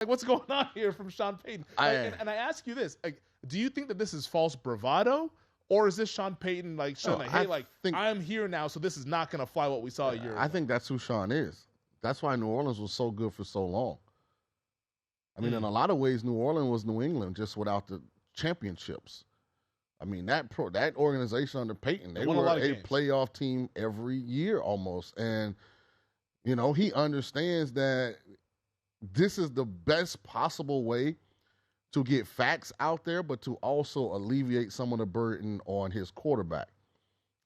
Like, what's going on here from Sean Payton? And I ask you this: like, do you think that this is false bravado, or is this Sean Payton showing I'm here now, so this is not going to fly what we saw a year ago? I think that's who Shaun is. That's why New Orleans was so good for so long. I mean, in a lot of ways, New Orleans was New England just without the championships. I mean, that organization under Payton, they were a playoff team every year almost. And, you know, he understands that this is the best possible way to get facts out there, but to also alleviate some of the burden on his quarterback.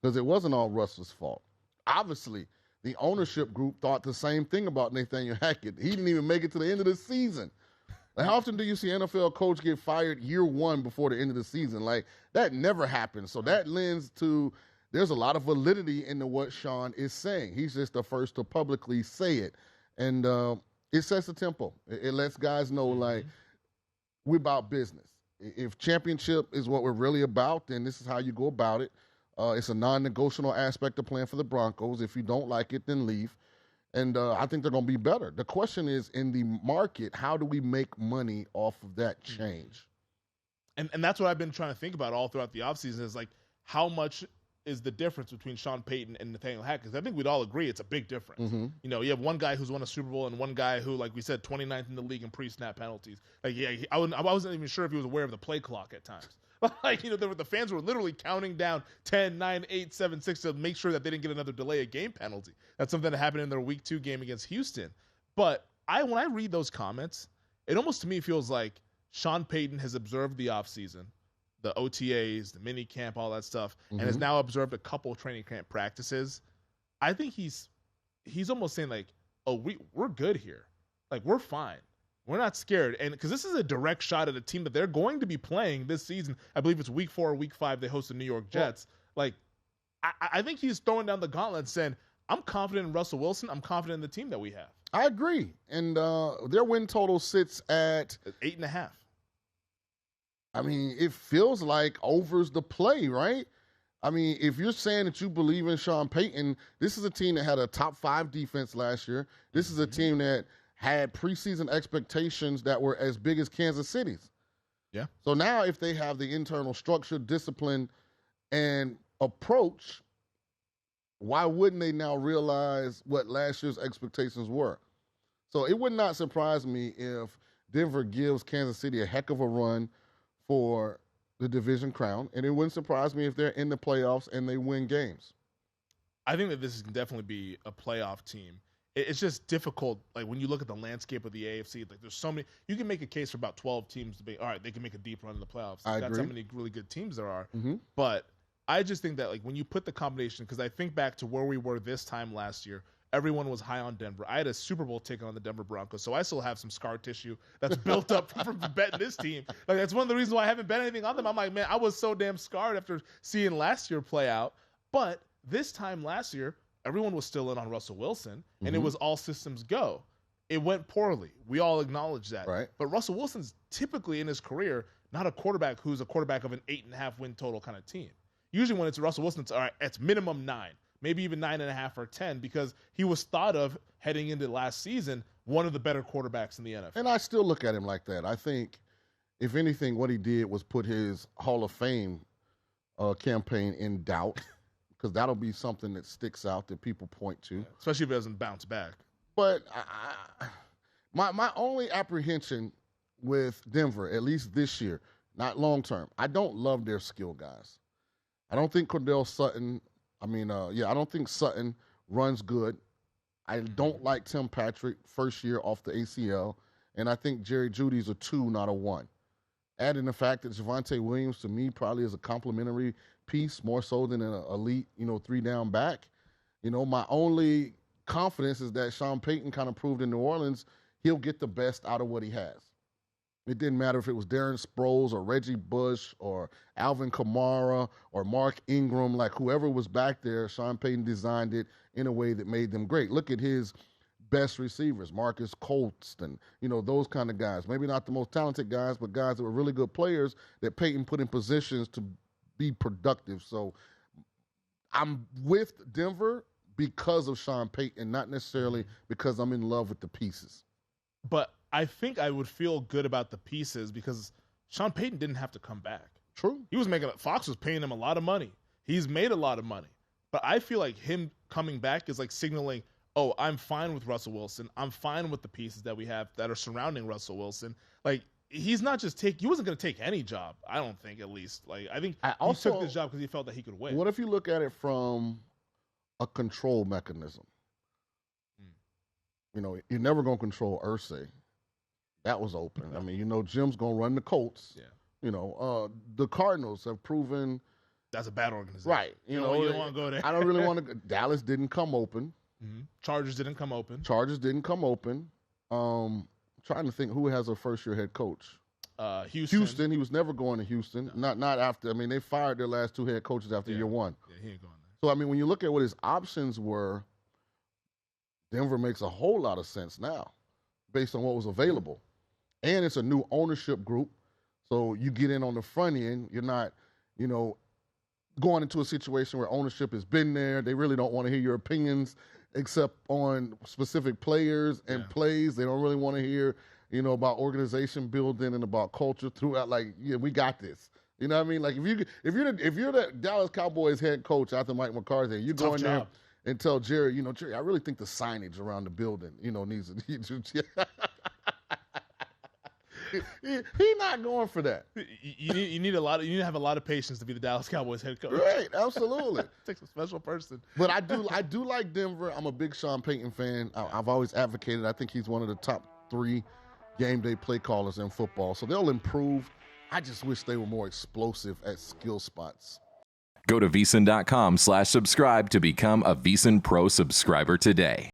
Because it wasn't all Russell's fault. Obviously, the ownership group thought the same thing about Nathaniel Hackett. He didn't even make it to the end of the season. Like, how often do you see an NFL coach get fired year one before the end of the season? Like, that never happens. So that lends to there's a lot of validity into what Shaun is saying. He's just the first to publicly say it. And it sets the tempo. It lets guys know, like, we're about business. If championship is what we're really about, then this is how you go about it. It's a non-negotiable aspect of playing for the Broncos. If you don't like it, then leave. And I think they're going to be better. The question is, in the market, how do we make money off of that change? And that's what I've been trying to think about all throughout the offseason is, like, how much is the difference between Sean Payton and Nathaniel Hackett? Because I think we'd all agree it's a big difference. Mm-hmm. You know, you have one guy who's won a Super Bowl and one guy who, like we said, 29th in the league in pre-snap penalties. Like, yeah, I wasn't even sure if he was aware of the play clock at times. Like, you know, the fans were literally counting down 10, 9, 8, 7, 6 to make sure that they didn't get another delay of game penalty. That's something that happened in their Week 2 game against Houston. But when I read those comments, it almost to me feels like Sean Payton has observed the offseason, the OTAs, the mini camp, all that stuff, and has now observed a couple training camp practices. I think he's almost saying, like, oh, we're good here. Like, we're fine. We're not scared. And because this is a direct shot at a team that they're going to be playing this season. I believe it's Week 4 or Week 5. They host the New York Jets. Well, like, I think he's throwing down the gauntlet saying, I'm confident in Russell Wilson. I'm confident in the team that we have. I agree. And their win total sits at 8.5. I mean, it feels like over's the play, right? I mean, if you're saying that you believe in Sean Payton, this is a team that had a top 5 defense last year. This is a team that had preseason expectations that were as big as Kansas City's. Yeah. So now if they have the internal structure, discipline, and approach, why wouldn't they now realize what last year's expectations were? So it would not surprise me if Denver gives Kansas City a heck of a run for the division crown, and it wouldn't surprise me if they're in the playoffs and they win games. I think that this can definitely be a playoff team. It's just difficult, like, when you look at the landscape of the AFC, like, there's so many. You can make a case for about 12 teams to be, all right, they can make a deep run in the playoffs. That's how many really good teams there are. Mm-hmm. But I just think that, like, when you put the combination, because I think back to where we were this time last year, everyone was high on Denver. I had a Super Bowl ticket on the Denver Broncos, so I still have some scar tissue that's built up from betting this team. Like, that's one of the reasons why I haven't bet anything on them. I'm like, man, I was so damn scarred after seeing last year play out. But this time last year, everyone was still in on Russell Wilson, and it was all systems go. It went poorly. We all acknowledge that. Right. But Russell Wilson's typically in his career not a quarterback who's a quarterback of an 8.5 win total kind of team. Usually when it's Russell Wilson, it's all right, it's minimum 9, maybe even 9.5 or 10, because he was thought of heading into last season one of the better quarterbacks in the NFL. And I still look at him like that. I think, if anything, what he did was put his Hall of Fame campaign in doubt. Because that'll be something that sticks out that people point to. Especially if it doesn't bounce back. But my only apprehension with Denver, at least this year, not long term, I don't love their skill guys. I don't think Cordell Sutton, I don't think Sutton runs good. I don't like Tim Patrick, first year off the ACL. And I think Jerry Jeudy's a 2, not a 1. Add in the fact that Javonte Williams, to me, probably is a complimentary piece more so than an elite, 3-down back. My only confidence is that Sean Payton kind of proved in New Orleans he'll get the best out of what he has. It didn't matter if it was Darren Sproles or Reggie Bush or Alvin Kamara or Mark Ingram, like whoever was back there, Sean Payton designed it in a way that made them great. Look at his best receivers, Marcus Colston, those kind of guys. Maybe not the most talented guys, but guys that were really good players that Payton put in positions to be productive. So I'm with Denver because of Sean Payton, not necessarily because I'm in love with the pieces. But I think I would feel good about the pieces because Sean Payton didn't have to come back. True. He was Fox was paying him a lot of money. He's made a lot of money. But I feel like him coming back is like signaling, oh, I'm fine with Russell Wilson. I'm fine with the pieces that we have that are surrounding Russell Wilson. Like, he's not just he wasn't going to take any job, I don't think, at least. Like, I think he took this job because he felt that he could win. What if you look at it from a control mechanism? You know, you're never going to control Irsay. That was open. I mean, you know, Jim's going to run the Colts. Yeah. You know, the Cardinals have proven that's a bad organization. Right. You know, you don't want to go there. I don't really want to. Dallas didn't come open. Mm-hmm. Chargers didn't come open. Trying to think who has a first-year head coach. Houston. He was never going to Houston. No. Not after. I mean, they fired their last 2 head coaches after year 1. Yeah, he ain't going there. So, I mean, when you look at what his options were, Denver makes a whole lot of sense now based on what was available. And it's a new ownership group. So you get in on the front end. You're not, you know, going into a situation where ownership has been there. They really don't want to hear your opinions except on specific players and plays. They don't really want to hear, you know, about organization building and about culture throughout. Like, yeah, we got this. You know what I mean? Like, if you're the Dallas Cowboys head coach after Mike McCarthy, you go in there and tell Jerry, you know, Jerry, I really think the signage around the building, you know, needs to. He's not going for that. You need to have a lot of patience to be the Dallas Cowboys head coach. Right, absolutely. It takes a special person. But I do like Denver. I'm a big Sean Payton fan. I've always advocated. I think he's one of the top 3 game day play callers in football. So they'll improve. I just wish they were more explosive at skill spots. Go to VSiN.com/subscribe to become a VSiN Pro subscriber today.